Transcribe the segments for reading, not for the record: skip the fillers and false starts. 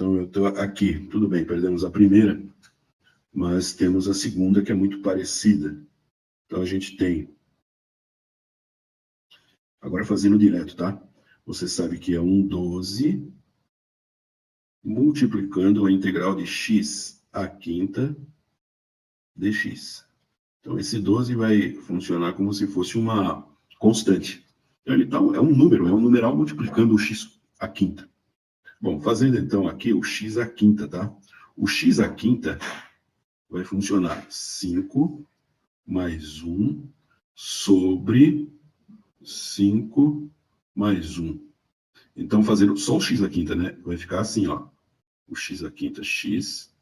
Então, eu estou aqui. Tudo bem, perdemos a primeira, mas temos a segunda, que é muito parecida. Então, a gente tem... Agora, fazendo direto, tá? Você sabe que é 1/12 multiplicando a integral de x à quinta dx. Então, esse 12 vai funcionar como se fosse uma constante. Então, é um número, é um numeral multiplicando o x à quinta. Bom, fazendo então aqui o x à quinta, tá? O x à quinta vai funcionar 5 mais 1 sobre 5 mais 1. Então, fazendo só o x à quinta, né? Vai ficar assim, ó. O x à quinta, x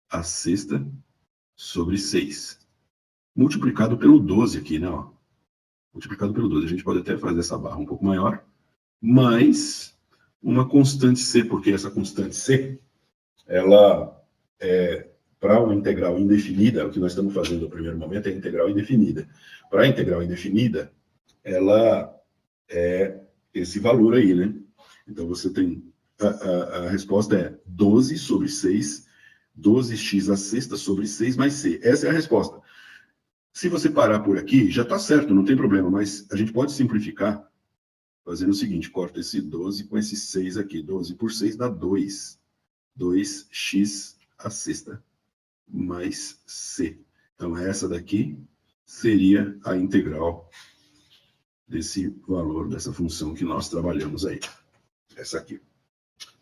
à sexta sobre 6. Multiplicado pelo 12 aqui, né? Ó. Multiplicado pelo 12. A gente pode até fazer essa barra um pouco maior, mais uma constante c, porque essa constante c, ela é, para uma integral indefinida, o que nós estamos fazendo no primeiro momento é integral indefinida. Para a integral indefinida, ela é esse valor aí, né? Então, você tem... A resposta é 12 sobre 6, 12x à sexta sobre 6 mais c. Essa é a resposta. Se você parar por aqui, já está certo, não tem problema, mas a gente pode simplificar fazendo o seguinte, corta esse 12 com esse 6 aqui. 12 por 6 dá 2. 2x à sexta mais c. Então, essa daqui seria a integral desse valor, dessa função que nós trabalhamos aí. Essa aqui.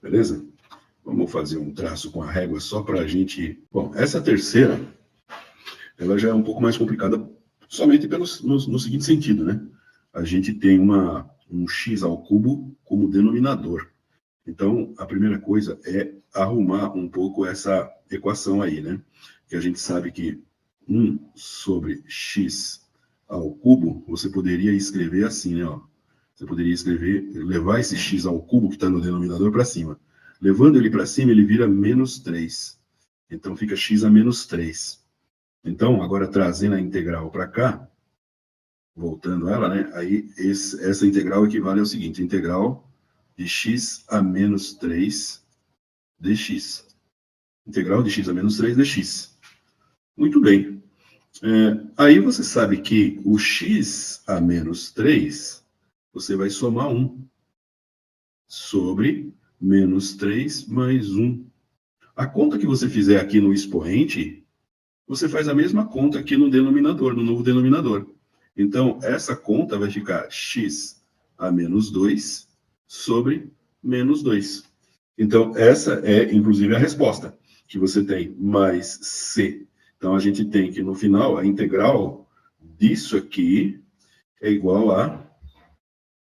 Beleza? Vamos fazer um traço com a régua só para a gente... Bom, essa terceira, ela já é um pouco mais complicada, somente no seguinte sentido, né? A gente tem um x ao cubo como denominador. Então, a primeira coisa é arrumar um pouco essa equação aí, né? Que a gente sabe que 1 sobre x ao cubo, você poderia escrever assim, né? Ó. Você poderia escrever, levar esse x ao cubo que está no denominador para cima. Levando ele para cima, ele vira menos 3. Então, fica x a menos 3. Então, agora trazendo a integral para cá, voltando ela, né? Aí, essa integral equivale ao seguinte, integral de x a menos 3 dx. Integral de x a menos 3 dx. Muito bem. Aí você sabe que o x a menos 3, você vai somar 1 sobre menos 3 mais 1. A conta que você fizer aqui no expoente, você faz a mesma conta aqui no denominador, no novo denominador. Então, essa conta vai ficar x a menos 2 sobre menos 2. Então, essa é, inclusive, a resposta que você tem, mais c. Então, a gente tem que, no final, a integral disso aqui é igual a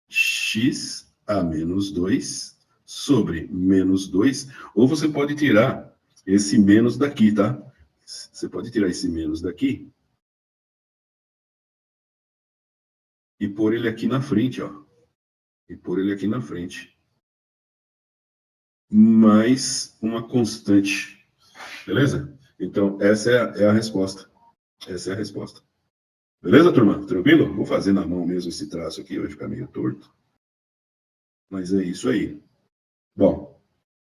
x a menos 2 sobre menos 2. Ou você pode tirar esse menos daqui, tá? Você pode tirar esse menos daqui e pôr ele aqui na frente, ó. E pôr ele aqui na frente. Mais uma constante. Beleza? Então, essa é a resposta. Essa é a resposta. Beleza, turma? Tranquilo? Vou fazer na mão mesmo esse traço aqui, vai ficar meio torto. Mas é isso aí. Bom,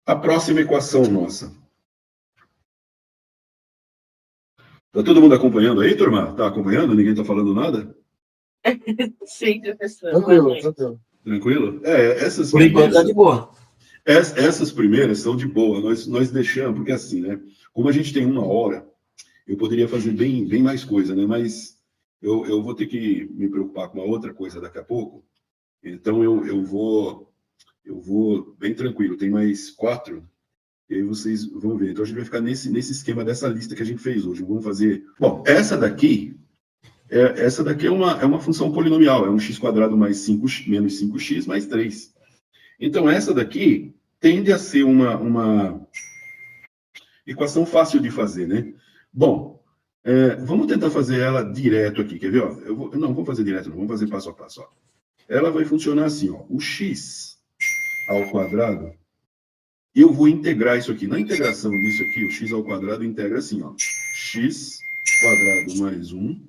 a próxima equação nossa. Tá todo mundo acompanhando aí, turma? Tá acompanhando? Ninguém tá falando nada? Sim, professor. Tranquilo, tranquilo. Tranquilo? Essas Por enquanto tá de boa. Essas primeiras são de boa. Nós deixamos, porque assim, né? Como a gente tem 1 hora, eu poderia fazer bem mais coisa, né? Mas eu vou ter que me preocupar com uma outra coisa daqui a pouco. Então eu vou bem tranquilo. Tem mais 4, e aí vocês vão ver. Então a gente vai ficar nesse esquema dessa lista que a gente fez hoje. Vamos fazer. Bom, essa daqui é uma função polinomial, é um x² mais 5, menos 5x mais 3. Então, essa daqui tende a ser uma equação fácil de fazer, né? Bom, vamos tentar fazer ela direto aqui, quer ver? Ó, não, vamos fazer direto, não, vamos fazer passo a passo. Ó. Ela vai funcionar assim, ó, o x ao quadrado, eu vou integrar isso aqui. Na integração disso aqui, o x ao quadrado integra assim, ó, x² mais 1,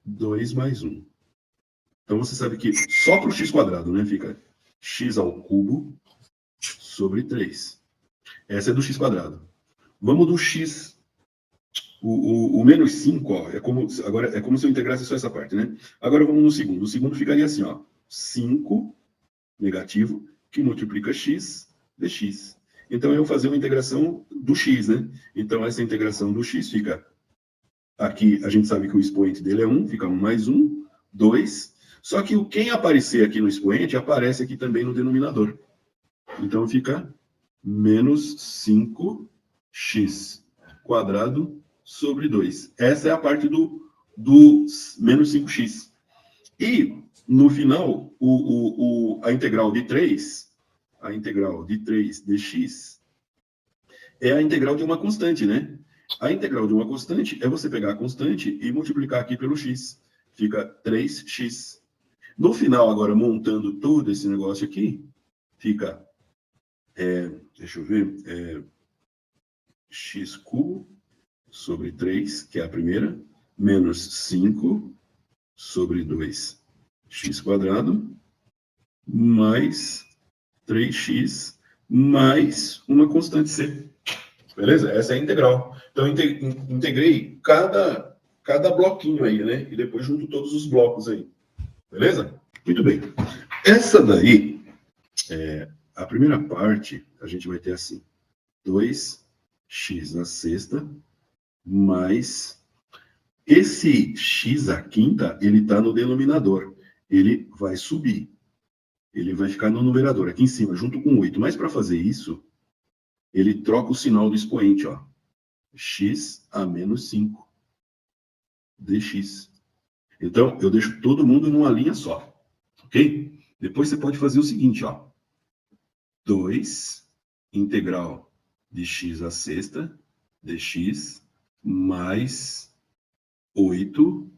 2 mais 1. Então, você sabe que só para o x², né, fica x ao cubo sobre 3. Essa é do x quadrado. Vamos do x. O menos 5, ó, agora é como se eu integrasse só essa parte, né? Agora vamos no segundo. O segundo ficaria assim, ó. 5 negativo que multiplica x dx. Então, eu vou fazer uma integração do x, né? Então, essa integração do x fica... Aqui, a gente sabe que o expoente dele é 1, fica 1 mais 1, 2. Só que quem aparecer aqui no expoente, aparece aqui também no denominador. Então, fica menos 5x quadrado sobre 2. Essa é a parte do menos 5x. E, no final, a integral de 3, a integral de 3 dx, é a integral de uma constante, né? A integral de uma constante é você pegar a constante e multiplicar aqui pelo x. Fica 3x. No final, agora, montando todo esse negócio aqui, fica, deixa eu ver, x cubo sobre 3, que é a primeira, menos 5 sobre 2, x quadrado, mais 3x, mais uma constante c. Beleza? Essa é a integral. Então, integrei cada bloquinho aí, né? E depois junto todos os blocos aí. Beleza? Muito bem. Essa daí, a primeira parte, a gente vai ter assim, 2x à sexta, mais esse x à quinta, ele está no denominador. Ele vai subir. Ele vai ficar no numerador, aqui em cima, junto com 8. Mas para fazer isso, ele troca o sinal do expoente, ó. X a menos 5 dx. Então, eu deixo todo mundo numa linha só. Ok? Depois você pode fazer o seguinte, ó. 2 integral de x à sexta dx mais 8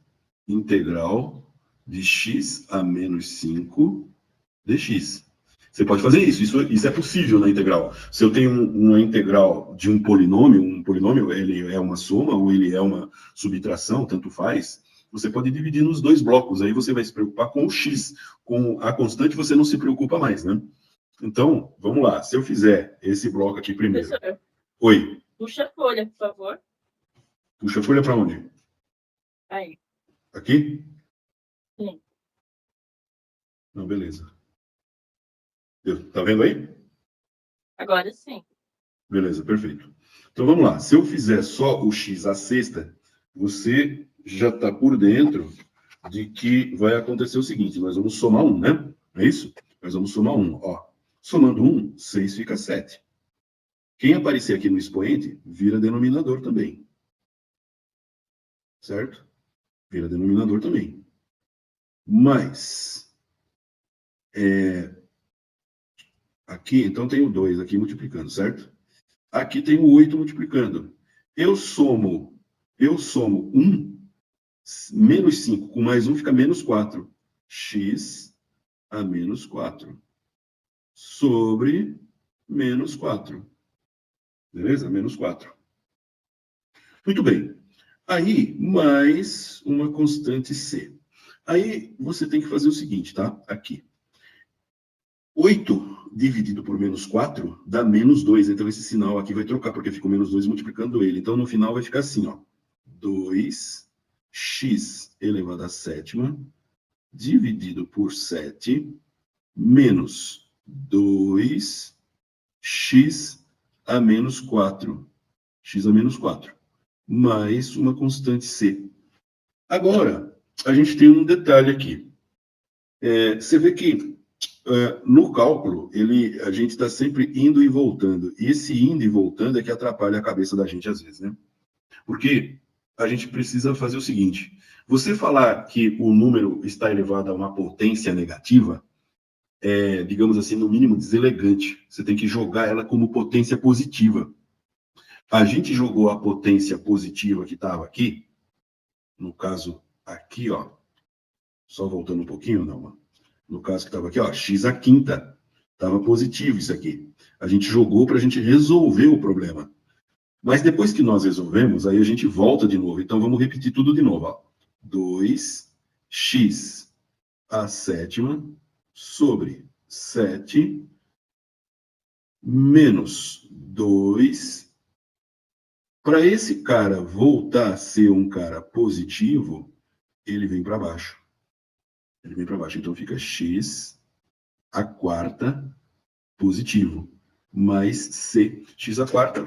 integral de x a menos 5 dx. Você pode fazer isso é possível na integral. Se eu tenho uma integral de um polinômio ele é uma soma ou ele é uma subtração, tanto faz, você pode dividir nos dois blocos, aí você vai se preocupar com o x. Com a constante você não se preocupa mais, né? Então, vamos lá. Se eu fizer esse bloco aqui primeiro. Professor, Oi. puxa a folha, por favor. Puxa a folha para onde? Aí. Aqui? Sim. Não, beleza. Tá vendo aí? Agora sim. Beleza, perfeito. Então vamos lá. Se eu fizer só o x à sexta, você já está por dentro de que vai acontecer o seguinte: nós vamos somar 1, né? É isso? Nós vamos somar 1. Ó, somando 1, 6 fica 7. Quem aparecer aqui no expoente, vira denominador também. Certo? Vira denominador também. Mas, aqui, então tem o 2 aqui multiplicando, certo? Aqui tem o 8 multiplicando. Eu somo 1, menos 5, com mais 1 fica menos 4. X a menos 4. Sobre menos 4. Beleza? Menos 4. Muito bem. Aí, mais uma constante C. Aí, você tem que fazer o seguinte, tá? Aqui. 8 dividido por menos 4 dá menos 2. Então, esse sinal aqui vai trocar, porque fica o menos 2 multiplicando ele. Então, no final, vai ficar assim, ó. 2x elevado à sétima dividido por 7 menos 2x a menos 4. X a menos 4. Mais uma constante C. Agora, a gente tem um detalhe aqui. Você vê que no cálculo, a gente está sempre indo e voltando. E esse indo e voltando é que atrapalha a cabeça da gente às vezes, né? Porque a gente precisa fazer o seguinte: você falar que o número está elevado a uma potência negativa, digamos assim, no mínimo deselegante. Você tem que jogar ela como potência positiva. A gente jogou a potência positiva que estava aqui, no caso aqui, ó, só voltando um pouquinho, não, no caso que estava aqui, ó, x à quinta, estava positivo isso aqui. A gente jogou para a gente resolver o problema. Mas depois que nós resolvemos, aí a gente volta de novo. Então, vamos repetir tudo de novo, ó. 2x à sétima sobre 7 menos 2. Para esse cara voltar a ser um cara positivo, ele vem para baixo. Ele vem para baixo. Então fica x a quarta positivo, mais c. X a quarta,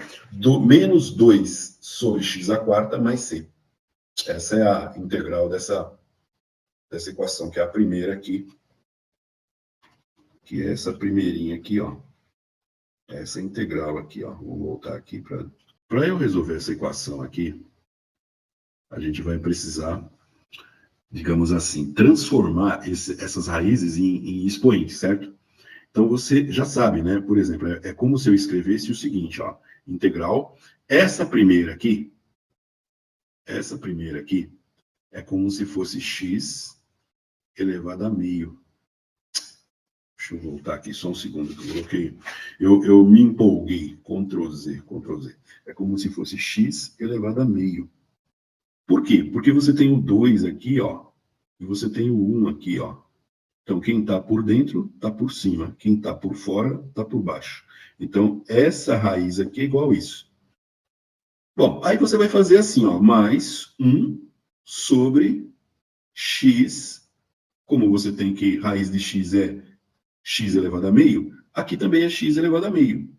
menos 2 sobre x a quarta mais c. Essa é a integral dessa equação, que é a primeira aqui. Que é essa primeirinha aqui, ó. Essa integral aqui, ó. Vou voltar aqui para eu resolver essa equação aqui. A gente vai precisar, digamos assim, transformar essas raízes em expoentes, certo? Então você já sabe, né? Por exemplo, é como se eu escrevesse o seguinte, ó. Integral, essa primeira aqui é como se fosse x elevado a meio. Deixa eu voltar aqui só um segundo que eu coloquei. Eu me empolguei. Ctrl Z, Ctrl Z. É como se fosse x elevado a meio. Por quê? Porque você tem o 2 aqui, ó. E você tem o 1 aqui, ó. Então, quem está por dentro, está por cima. Quem está por fora, está por baixo. Então, essa raiz aqui é igual a isso. Bom, aí você vai fazer assim, ó. Mais 1 sobre x. Como você tem que raiz de x é x elevado a meio, aqui também é x elevado a meio.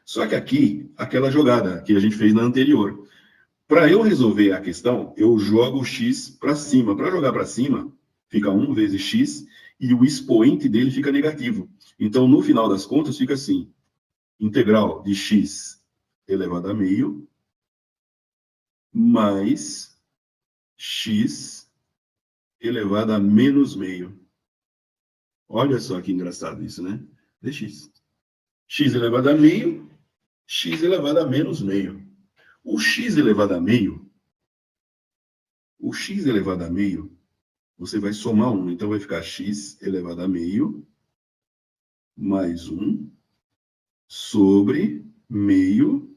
Só que aqui, aquela jogada que a gente fez na anterior. Para eu resolver a questão, eu jogo o x para cima. Para jogar para cima, fica 1 vezes x e o expoente dele fica negativo. Então, no final das contas, fica assim. Integral de x elevado a meio mais x elevado a menos meio. Olha só que engraçado isso, né? Dx. X elevado a meio, x elevado a menos meio. O x elevado a meio, você vai somar 1. Então, vai ficar x elevado a meio mais 1 sobre meio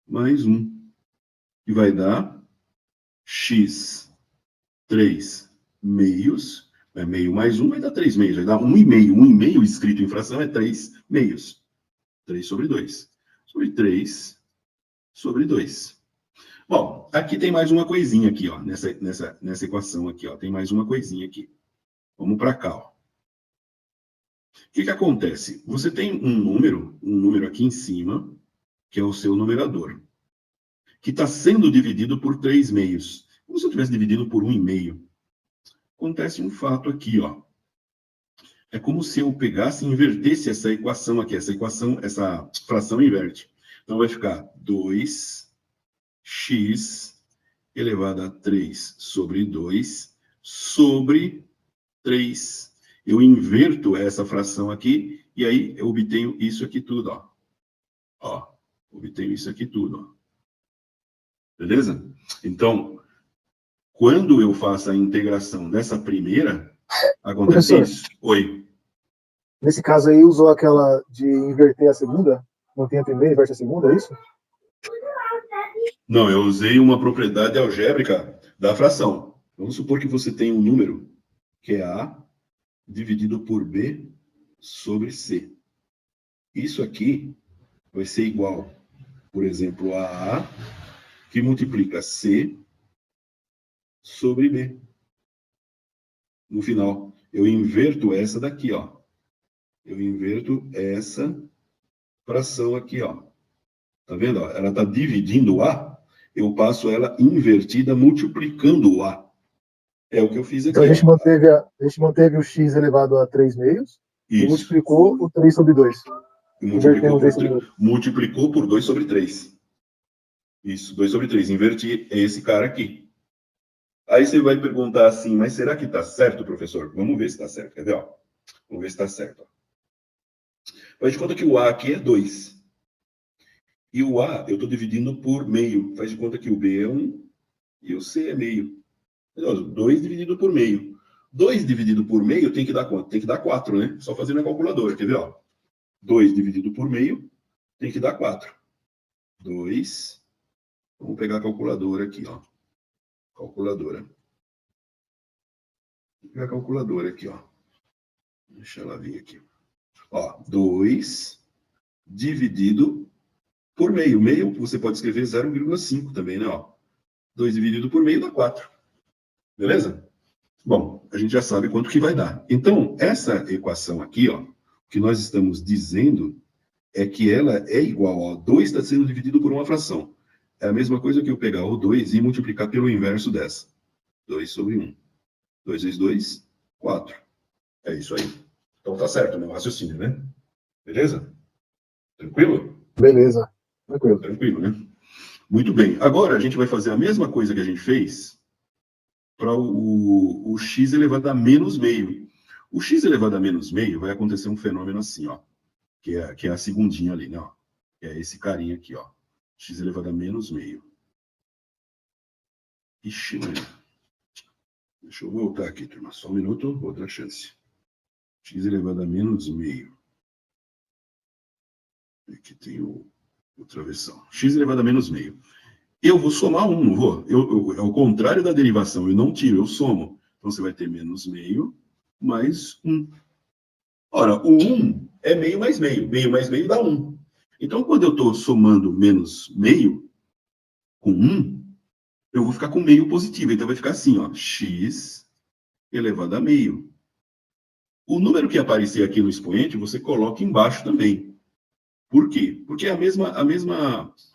mais 1. E vai dar x 3 meios. É meio mais 1, vai dar 3 meios. Vai dar 1,5. 1,5 escrito em fração é 3 meios. 3 sobre 2. Sobre 3 sobre 2. Bom, aqui tem mais uma coisinha aqui, ó, nessa equação aqui, ó, tem mais uma coisinha aqui. Vamos para cá, ó. O que acontece? Você tem um número aqui em cima, que é o seu numerador, que está sendo dividido por 3 meios. Como se eu estivesse dividindo por 1,5. Acontece um fato aqui, ó. É como se eu pegasse e invertesse essa equação aqui, essa fração inverte. Então vai ficar 2x elevado a 3 sobre 2 sobre 3. Eu inverto essa fração aqui e aí eu obtenho isso aqui tudo, ó. Ó, obtenho isso aqui tudo, ó. Beleza? Então, quando eu faço a integração dessa primeira, acontece Professor, isso. Oi. nesse caso aí, usou aquela de inverter a segunda? Mantém a primeira, inverte a segunda, é isso? Não, eu usei uma propriedade algébrica da fração. Vamos supor que você tem um número que é A dividido por B sobre C. Isso aqui vai ser igual, por exemplo, a A que multiplica C sobre B. No final, eu inverto essa daqui, ó. Eu inverto essa fração aqui, ó. Tá vendo? Ó? Ela está dividindo o A, eu passo ela invertida multiplicando o A. É o que eu fiz aqui. Então a gente manteve o x elevado a 3 meios e Isso. multiplicou o 3 sobre 2. Multiplicou por 2 sobre 3. Isso, 2 sobre 3. Inverti esse cara aqui. Aí você vai perguntar assim, mas será que está certo, professor? Vamos ver se está certo. Quer ver? Ó? Vamos ver se está certo. Ó. Faz de conta que o A aqui é 2. E o A eu estou dividindo por meio. Faz de conta que o B é 1 e o C é meio. 2 dividido por meio. 2 dividido por meio tem que dar quanto? Tem que dar 4, né? Só fazer na calculadora. Quer ver? Ó? 2 dividido por meio tem que dar 4. 2. Vamos pegar a calculadora aqui, ó. Calculadora. Vou pegar a calculadora aqui, ó. Deixa ela vir aqui. Ó, 2 dividido por meio. Meio, você pode escrever 0,5 também, né? Ó, 2 dividido por meio dá 4. Beleza? Bom, a gente já sabe quanto que vai dar. Então, essa equação aqui, ó, o que nós estamos dizendo é que ela é igual a 2 está sendo dividido por uma fração. É a mesma coisa que eu pegar o 2 e multiplicar pelo inverso dessa. 2 sobre 1. 2 vezes 2, 4. É isso aí. Então tá certo o meu raciocínio, né? Beleza? Tranquilo? Beleza. Tranquilo. Tranquilo, né? Muito bem. Agora a gente vai fazer a mesma coisa que a gente fez para o x elevado a menos meio. O x elevado a menos meio vai acontecer um fenômeno assim, ó. Que é a segundinha ali, né? Ó, que é esse carinha aqui, ó. X elevado a menos meio. Ixi, mano. Deixa eu voltar aqui, turma. Só um minuto, outra chance. X elevado a menos meio. Aqui tem outra versão. X elevado a menos meio. Eu vou somar 1, não vou? É o contrário da derivação. Eu não tiro, eu somo. Então, você vai ter menos meio mais 1. Ora, o 1 é meio mais meio. Meio mais meio dá 1. Então, quando eu estou somando menos meio com 1, eu vou ficar com meio positivo. Então, vai ficar assim, ó. X elevado a meio. O número que aparecer aqui no expoente, você coloca embaixo também. Por quê? Porque a mesma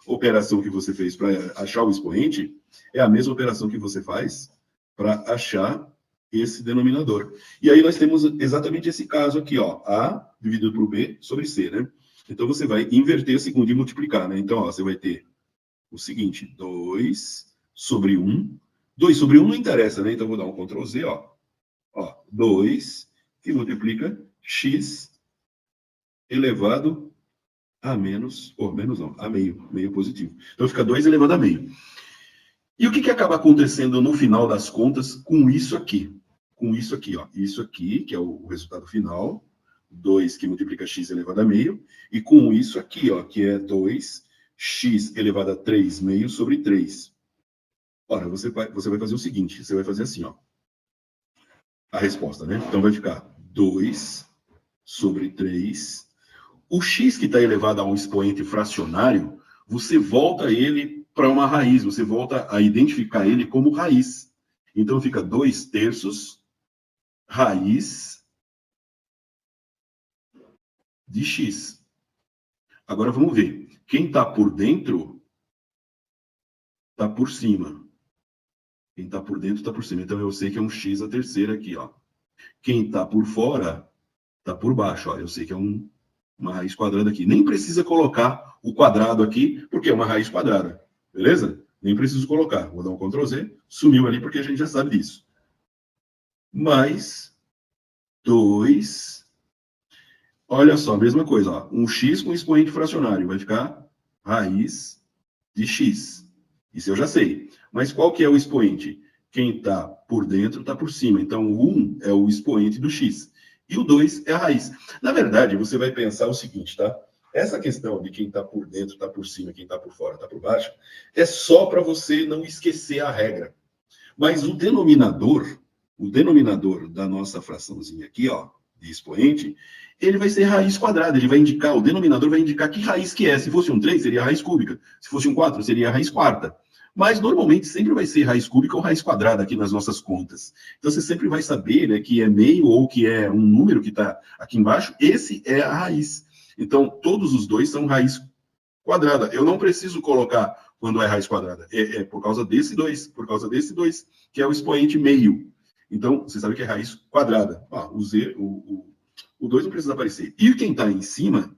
operação que você fez para achar o expoente é a mesma operação que você faz para achar esse denominador. E aí nós temos exatamente esse caso aqui, ó, A dividido por B sobre C, né? Então você vai inverter a segunda e multiplicar, né? Então, ó, você vai ter o seguinte, 2 sobre 1. 2 sobre 1 não interessa, né? Então eu vou dar um Ctrl Z, ó. Ó, 2 que multiplica x elevado a menos, ou menos não, a meio, meio positivo. Então fica 2 elevado a meio. E o que acaba acontecendo no final das contas com isso aqui? Com isso aqui, ó. Isso aqui, que é o resultado final, 2 que multiplica x elevado a meio, e com isso aqui, ó, que é 2x elevado a 3 meio sobre 3. Ora, você vai fazer o seguinte, você vai fazer assim, ó. A resposta, né? Então vai ficar 2 sobre 3. O x que está elevado a um expoente fracionário, você volta ele para uma raiz, você volta a identificar ele como raiz. Então fica 2 terços raiz de x. Agora vamos ver. Quem está por dentro está por cima. Quem está por dentro está por cima. Então eu sei que é um x a terceira aqui, ó. Quem está por fora está por baixo, ó. Eu sei que é uma raiz quadrada aqui. Nem precisa colocar o quadrado aqui, porque é uma raiz quadrada. Beleza? Nem preciso colocar. Vou dar um Ctrl Z. Sumiu ali, porque a gente já sabe disso. Mais 2. Olha só, a mesma coisa. Ó. Um x com expoente fracionário. Vai ficar raiz de x. Isso eu já sei. Mas qual que é o expoente? Quem está por dentro está por cima. Então, o 1 é o expoente do x. E o 2 é a raiz. Na verdade, você vai pensar o seguinte, tá? Essa questão de quem está por dentro está por cima, quem está por fora está por baixo, é só para você não esquecer a regra. Mas o denominador da nossa fraçãozinha aqui, ó, de expoente, ele vai ser raiz quadrada. Ele vai indicar, o denominador vai indicar que raiz que é. Se fosse um 3, seria a raiz cúbica. Se fosse um 4, seria a raiz quarta. Mas, normalmente, sempre vai ser raiz cúbica ou raiz quadrada aqui nas nossas contas. Então, você sempre vai saber, né, que é meio ou que é um número que está aqui embaixo. Esse é a raiz. Então, todos os dois são raiz quadrada. Eu não preciso colocar quando é raiz quadrada. É por causa desse 2, que é o expoente meio. Então, você sabe que é raiz quadrada. O 2 não precisa aparecer. E quem está em cima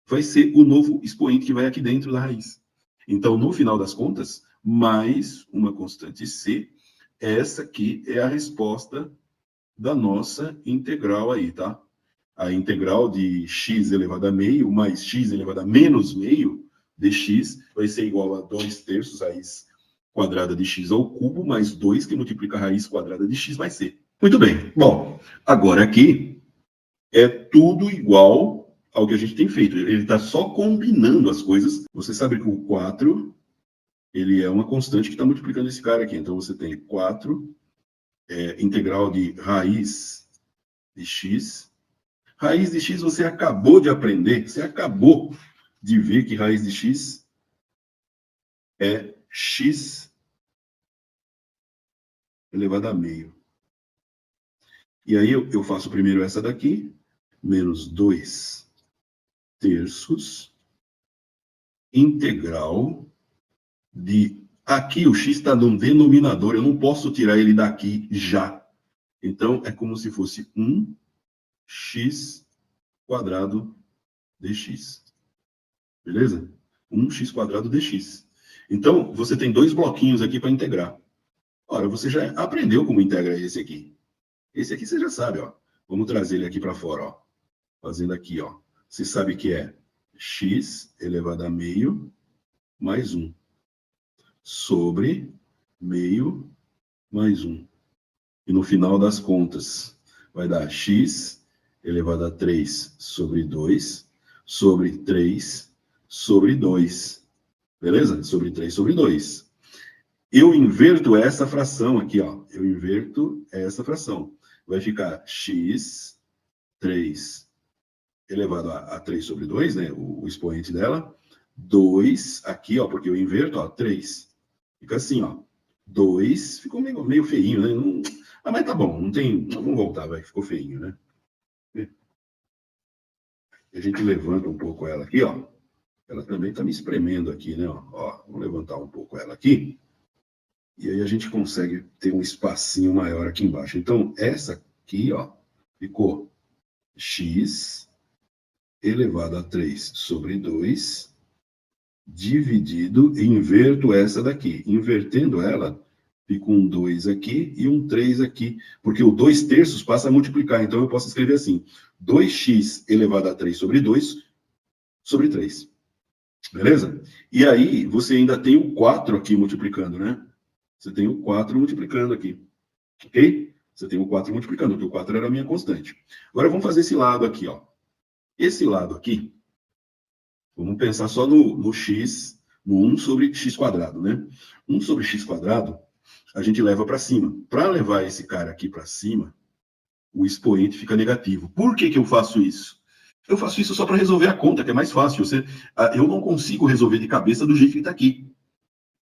vai ser o novo expoente que vai aqui dentro da raiz. Então, no final das contas, mais uma constante C, essa aqui é a resposta da nossa integral aí, tá? A integral de x elevado a meio mais x elevado a menos meio de x vai ser igual a 2 terços raiz quadrada de x ao cubo mais 2 que multiplica a raiz quadrada de x mais c. Muito bem. Bom, agora aqui é tudo igual ao que a gente tem feito. Ele está só combinando as coisas. Você sabe que o 4 ele é uma constante que está multiplicando esse cara aqui. Então, você tem 4 integral de raiz de x Raiz de x você acabou de aprender, você acabou de ver que raiz de x é x elevado a meio. E aí eu faço primeiro essa daqui, menos 2 terços, integral de... Aqui o x está no denominador, eu não posso tirar ele daqui já. Então, é como se fosse 1x quadrado dx. Beleza? 1x quadrado dx. Então, você tem dois bloquinhos aqui para integrar. Ora, você já aprendeu como integra esse aqui. Esse aqui você já sabe, ó. Vamos trazer ele aqui para fora, ó. Fazendo aqui, ó. Você sabe que é x elevado a meio mais 1 sobre meio mais 1. E no final das contas, vai dar x elevado a 3 sobre 2 sobre 3 sobre 2. Beleza? Sobre 3 sobre 2. Eu inverto essa fração aqui, ó. Eu inverto essa fração. Vai ficar x 3 elevado a 3 sobre 2, né? O expoente dela. 2 aqui, ó, porque eu inverto, ó, 3. Fica assim, ó. 2 ficou meio feinho, né? Não... Ah, mas tá bom, não tem... Vamos voltar, vai, ficou feinho, né? A gente levanta um pouco ela aqui, ó. Ela também tá me espremendo aqui, né? Ó, vamos levantar um pouco ela aqui. E aí a gente consegue ter um espacinho maior aqui embaixo. Então, essa aqui, ó, ficou x elevado a 3 sobre 2, dividido, inverto essa daqui. Invertendo ela, fica um 2 aqui e um 3 aqui. Porque o 2 terços passa a multiplicar. Então, eu posso escrever assim, 2x elevado a 3 sobre 2 sobre 3. Beleza? E aí, você ainda tem o 4 aqui multiplicando, né? Você tem o 4 multiplicando aqui. Ok? Você tem o 4 multiplicando, porque o 4 era a minha constante. Agora, vamos fazer esse lado aqui, ó. Esse lado aqui, vamos pensar só no x, no 1 sobre x quadrado, né? 1 sobre x quadrado, a gente leva para cima. Para levar esse cara aqui para cima, o expoente fica negativo. Por que que eu faço isso? Eu faço isso só para resolver a conta, que é mais fácil. Eu não consigo resolver de cabeça do jeito que está aqui.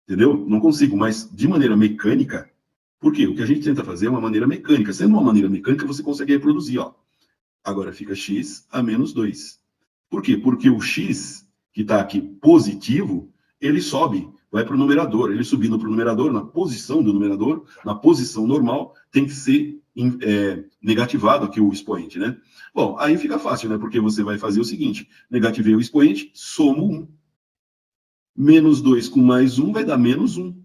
Entendeu? Não consigo, mas de maneira mecânica. Por quê? O que a gente tenta fazer é uma maneira mecânica. Sendo uma maneira mecânica, você consegue reproduzir, ó. Agora fica x a menos 2. Por quê? Porque o x, que está aqui positivo, ele sobe, vai para o numerador. Ele subindo para o numerador, na posição do numerador, na posição normal, tem que ser negativado aqui o expoente, né? Bom, aí fica fácil, né? Porque você vai fazer o seguinte, negativei o expoente, somo 1. Menos 2 com mais 1 vai dar menos 1.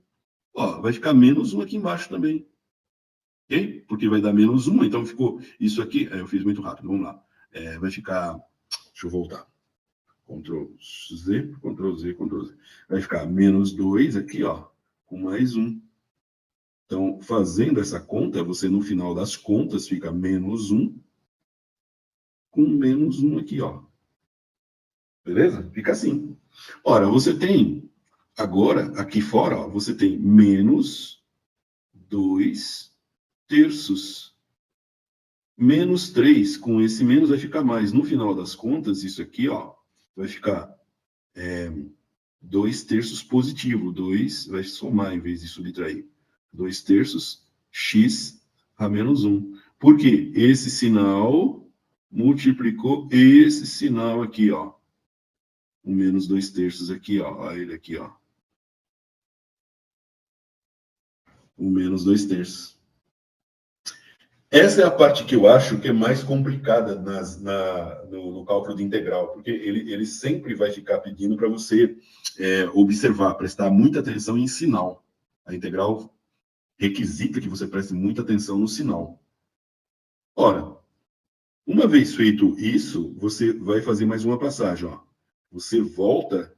Ó, vai ficar menos 1 aqui embaixo também. Ok? Porque vai dar menos 1, então ficou isso aqui. Eu fiz muito rápido, vamos lá. Vai ficar. Deixa eu voltar. Ctrl Z, Ctrl Z, Ctrl Z. Vai ficar menos 2 aqui, ó, com mais 1. Então, fazendo essa conta, você no final das contas fica menos 1 com menos 1 aqui, ó. Beleza? Fica assim. Ora, você tem, agora, aqui fora, ó, você tem menos 2 terços. Menos 3, com esse menos vai ficar mais. No final das contas, isso aqui, ó, vai ficar 2 terços positivo. 2 vai somar em vez de subtrair. 2 terços, x a menos 1. Por quê? Esse sinal multiplicou esse sinal aqui, ó. O menos 2 terços aqui, ó. Olha ele aqui, ó. O menos 2 terços. Essa é a parte que eu acho que é mais complicada no cálculo de integral, porque ele sempre vai ficar pedindo para você observar, prestar muita atenção em sinal. A integral requisita que você preste muita atenção no sinal. Ora, uma vez feito isso, você vai fazer mais uma passagem. Ó. Você volta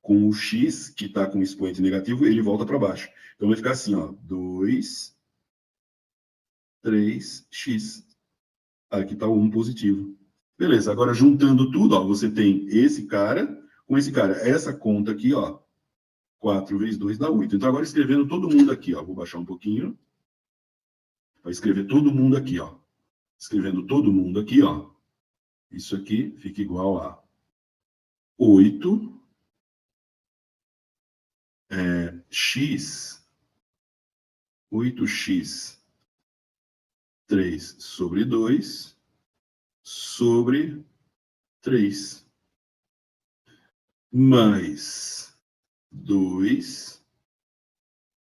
com o x, que está com o expoente negativo, ele volta para baixo. Então vai ficar assim, ó, 2, 3x. Aqui está o 1 positivo. Beleza, agora juntando tudo, ó, você tem esse cara com esse cara. Essa conta aqui, ó, 4 vezes 2 dá 8. Então, agora escrevendo todo mundo aqui, ó, vou baixar um pouquinho. Vai escrever todo mundo aqui, ó. Escrevendo todo mundo aqui, ó. Isso aqui fica igual a 8 x, 8x 3 sobre 2 sobre 3, mais 2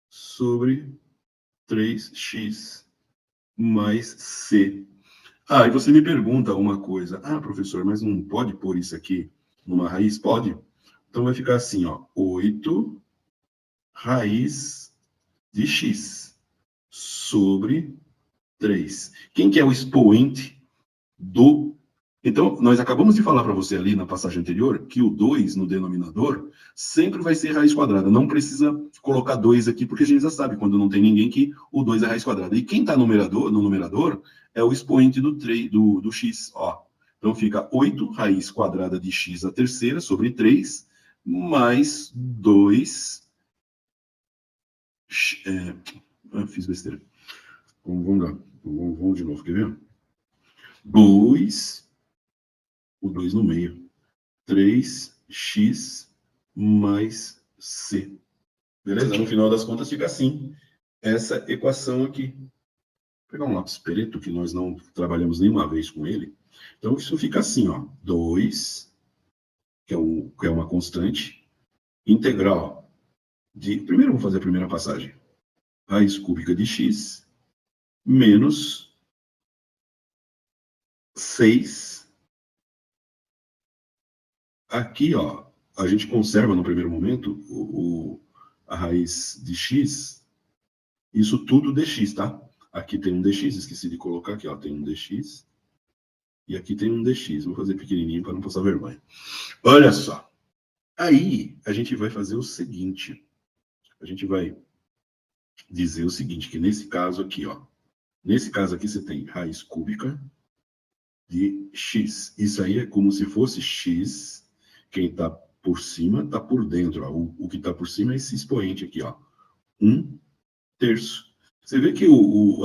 sobre 3x mais c. Ah, e você me pergunta uma coisa. Ah, professor, mas não pode pôr isso aqui numa raiz? Pode. Então vai ficar assim, ó, 8 raiz de x sobre 3. Quem que é o expoente do... Então, nós acabamos de falar para você ali na passagem anterior que o 2 no denominador sempre vai ser raiz quadrada. Não precisa colocar 2 aqui, porque a gente já sabe, quando não tem ninguém, que o 2 é raiz quadrada. E quem está no numerador é o expoente do x. Ó. Então, fica 8 raiz quadrada de x à terceira sobre 3, mais 2... fiz besteira. Vamos lá. Vamos de novo, quer ver? 2... o 2 no meio. 3x mais c. Beleza? No final das contas fica assim, essa equação aqui. Vou pegar um lápis preto, que nós não trabalhamos nenhuma vez com ele. Então, isso fica assim, ó. 2, que é uma constante, integral de... Primeiro, vamos fazer a primeira passagem. Raiz cúbica de x menos 6. Aqui, ó, a gente conserva no primeiro momento a raiz de x, isso tudo dx, tá? Aqui tem um dx, esqueci de colocar aqui, ó, tem um dx, e aqui tem um dx. Vou fazer pequenininho para não passar vergonha. Olha só. Aí, a gente vai fazer o seguinte. A gente vai dizer o seguinte, que nesse caso aqui, ó, nesse caso aqui você tem raiz cúbica de x. Isso aí é como se fosse x... Quem está por cima está por dentro. Ó. O que está por cima é esse expoente aqui, ó. 1/3. Você vê que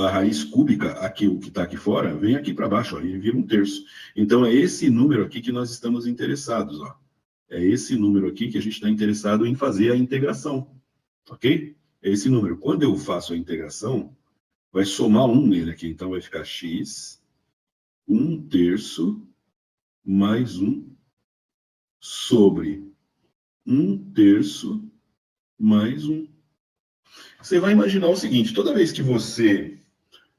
a raiz cúbica, aqui, o que está aqui fora, vem aqui para baixo, ó, e vira 1/3. Então, é esse número aqui que nós estamos interessados. Ó. É esse número aqui que a gente está interessado em fazer a integração. Ok? É esse número. Quando eu faço a integração, vai somar 1 nele aqui. Então, vai ficar x 1/3 mais 1 sobre 1/3 mais 1. Você vai imaginar o seguinte, toda vez que você...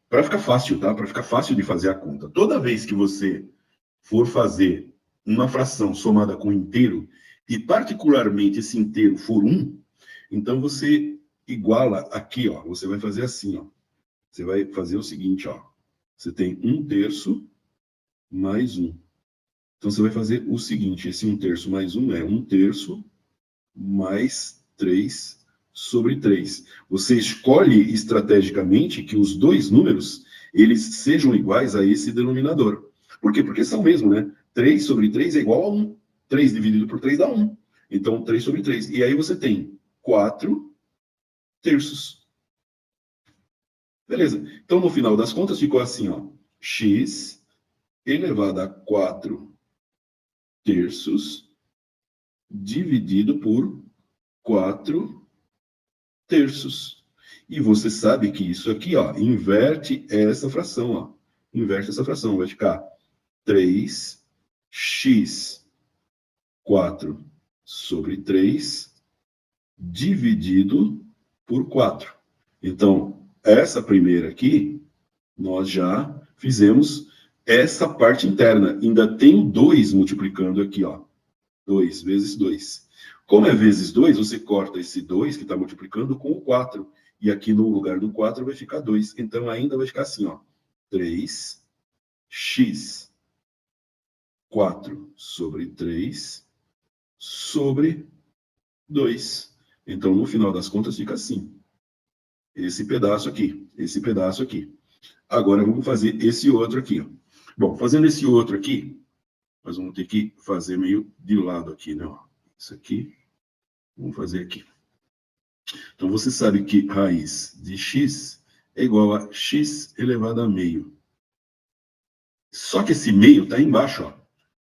Para ficar fácil, tá? Para ficar fácil de fazer a conta. Toda vez que você for fazer uma fração somada com um inteiro, e particularmente esse inteiro for 1, então você iguala aqui, ó. Você vai fazer assim, ó. Você vai fazer o seguinte, ó. Você tem 1/3 mais 1. Então, você vai fazer o seguinte, esse 1/3 mais 1 é 1/3 mais 3 sobre 3. Você escolhe estrategicamente que os dois números, eles sejam iguais a esse denominador. Por quê? Porque são mesmo, né? 3 sobre 3 é igual a 1. 3 dividido por 3 dá 1. Então, 3 sobre 3. E aí você tem 4/3. Beleza. Então, no final das contas, ficou assim, ó. X elevado a 4/3 dividido por 4/3. E você sabe que isso aqui, ó, inverte essa fração, ó. Inverte essa fração, vai ficar 3x 4 sobre 3 dividido por 4. Então, essa primeira aqui, nós já fizemos essa parte interna. Ainda tem o 2 multiplicando aqui, ó. 2 vezes 2. Como é vezes 2, você corta esse 2 que está multiplicando com o 4. E aqui no lugar do 4 vai ficar 2. Então, ainda vai ficar assim, ó. 3x 4 sobre 3 sobre 2. Então, no final das contas, fica assim. Esse pedaço aqui. Esse pedaço aqui. Agora, vamos fazer esse outro aqui, ó. Bom, fazendo esse outro aqui, nós vamos ter que fazer meio de lado aqui, né? Isso aqui, vamos fazer aqui. Então, você sabe que raiz de x é igual a x elevado a meio. Só que esse meio está embaixo, ó.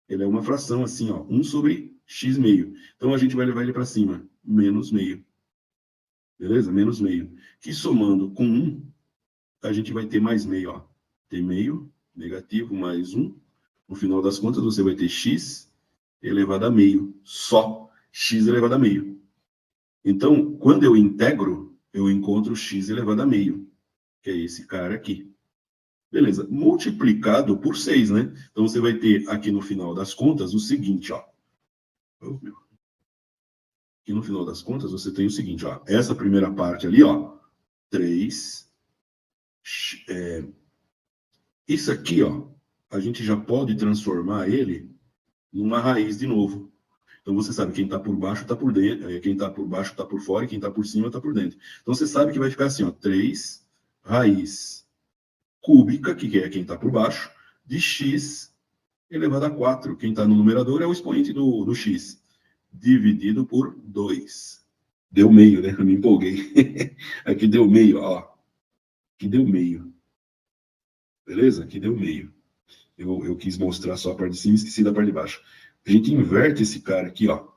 Ele é uma fração assim, ó, 1 sobre x meio. Então, a gente vai levar ele para cima, menos meio. Beleza? Menos meio. Que somando com 1, a gente vai ter mais meio, ó. Tem meio, negativo, mais 1. No final das contas, você vai ter x elevado a meio. Só x elevado a meio. Então, quando eu integro, eu encontro x elevado a meio, que é esse cara aqui. Beleza, multiplicado por 6, né? Então, você vai ter aqui no final das contas o seguinte, ó. Aqui no final das contas, você tem o seguinte, ó. Essa primeira parte ali, ó. 3. Isso aqui, ó. A gente já pode transformar ele numa raiz de novo. Então, você sabe quem está por baixo está por dentro, quem está por baixo está por fora, e quem está por cima está por dentro. Então, você sabe que vai ficar assim, ó. 3 raiz cúbica, que é quem está por baixo, de x elevado a 4. Quem está no numerador é o expoente do x, dividido por 2. Deu meio, né? Eu me empolguei. Aqui deu meio, ó. Aqui deu meio. Beleza? Aqui deu meio. Eu quis mostrar só a parte de cima e esqueci da parte de baixo. A gente inverte esse cara aqui, ó.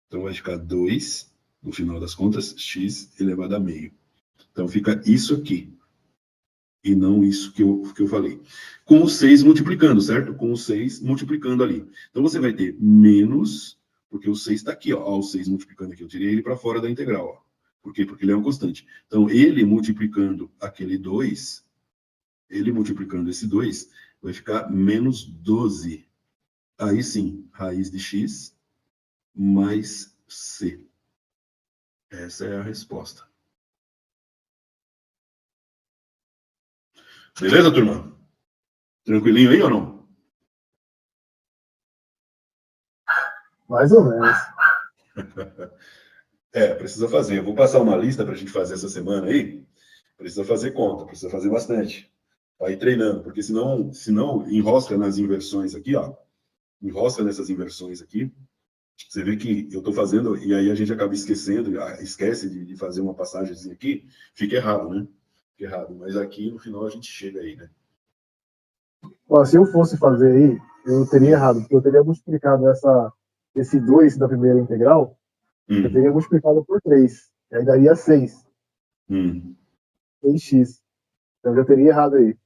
Então vai ficar 2, no final das contas, x elevado a meio. Então fica isso aqui. E não isso que eu falei. Com o 6 multiplicando, certo? Com o 6 multiplicando ali. Então você vai ter menos, porque o 6 está aqui, ó. O 6 multiplicando aqui. Eu tirei ele para fora da integral, ó. Por quê? Porque ele é uma constante. Então ele multiplicando aquele 2, ele multiplicando esse 2, vai ficar menos 12. Aí sim, raiz de x mais c. Essa é a resposta. Beleza, turma? Tranquilinho aí ou não? Mais ou menos. Precisa fazer. Eu vou passar uma lista para a gente fazer essa semana aí. Precisa fazer conta, precisa fazer bastante. Vai treinando, porque senão enrosca nas inversões aqui, ó. Enrosca nessas inversões aqui. Você vê que eu estou fazendo, e aí a gente acaba esquecendo, esquece de fazer uma passagem aqui, fica errado, né? Fica errado. Mas aqui no final a gente chega aí, né? Ó, se eu fosse fazer aí, eu teria errado, porque eu teria multiplicado esse 2 da primeira integral, eu teria multiplicado por 3. E aí daria 6. 6x. Então eu já teria errado aí.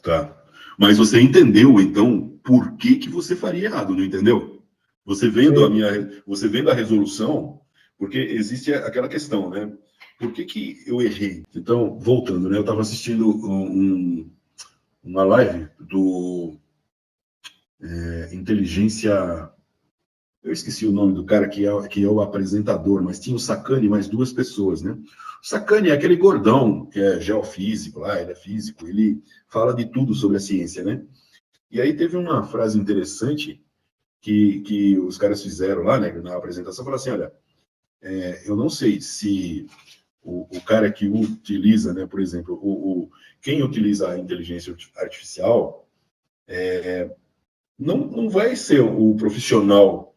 Tá. Mas você entendeu, então, por que você faria errado, não entendeu? Você vendo a resolução, porque existe aquela questão, né? Por que eu errei? Então, voltando, né? Eu estava assistindo uma live do Inteligência... Eu esqueci o nome do cara que é o apresentador, mas tinha o Sacani e mais 2 pessoas, né? O Sacani é aquele gordão que é geofísico lá, ele é físico, ele fala de tudo sobre a ciência, né? E aí teve uma frase interessante que os caras fizeram lá, né, na apresentação, falaram assim, olha, eu não sei se o cara que utiliza, né, por exemplo, quem utiliza a inteligência artificial não vai ser o profissional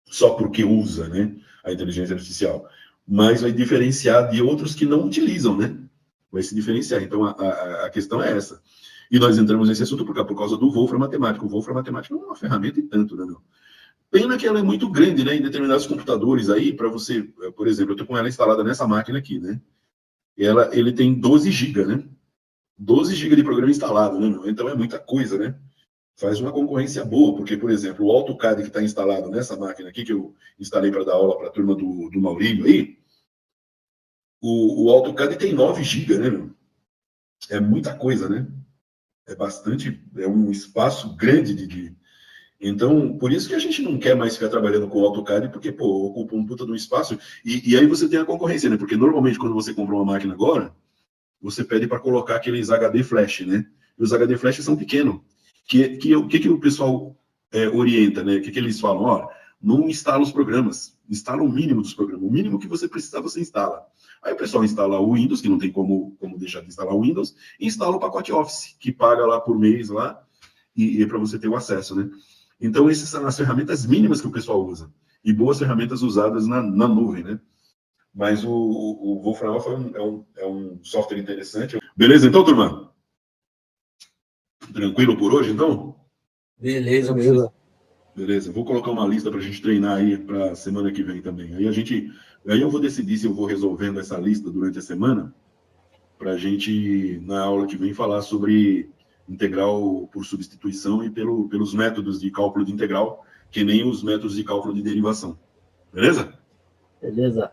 só porque usa, né, a inteligência artificial, mas vai diferenciar de outros que não utilizam, né? Vai se diferenciar. Então, a questão é essa. E nós entramos nesse assunto por causa do Wolfram Matemático. O Wolfram Matemático é uma ferramenta e tanto, né, meu? Pena que ela é muito grande, né, em determinados computadores aí, para você, por exemplo, eu estou com ela instalada nessa máquina aqui, né? Ele tem 12 GB, né? 12 GB de programa instalado, né, meu? Então é muita coisa, né? Faz uma concorrência boa, porque, por exemplo, o AutoCAD que está instalado nessa máquina aqui, que eu instalei para dar aula para a turma do Maurílio aí, o AutoCAD tem 9 GB, né, meu? É muita coisa, né? É um espaço grande. Então, por isso que a gente não quer mais ficar trabalhando com o AutoCAD, porque, pô, ocupa um puta de um espaço, e aí você tem a concorrência, né? Porque normalmente quando você compra uma máquina agora, você pede para colocar aqueles HD Flash, né? E os HD Flash são pequenos. O que o pessoal orienta, né? O que eles falam? Ó, não instala os programas, instala o mínimo dos programas. O mínimo que você precisar, você instala. Aí o pessoal instala o Windows, que não tem como deixar de instalar o Windows, e instala o pacote Office, que paga lá por mês lá, e para você ter o acesso, né? Então, essas são as ferramentas mínimas que o pessoal usa. E boas ferramentas usadas na nuvem, né? Mas o Wolfram Alpha é um software interessante. Beleza, então, turma? Tranquilo por hoje, então? Beleza, Beleza. Beleza, vou colocar uma lista para a gente treinar aí para semana que vem também. Aí eu vou decidir se eu vou resolvendo essa lista durante a semana, para a gente, na aula que vem, falar sobre integral por substituição e pelos métodos de cálculo de integral, que nem os métodos de cálculo de derivação. Beleza? Beleza.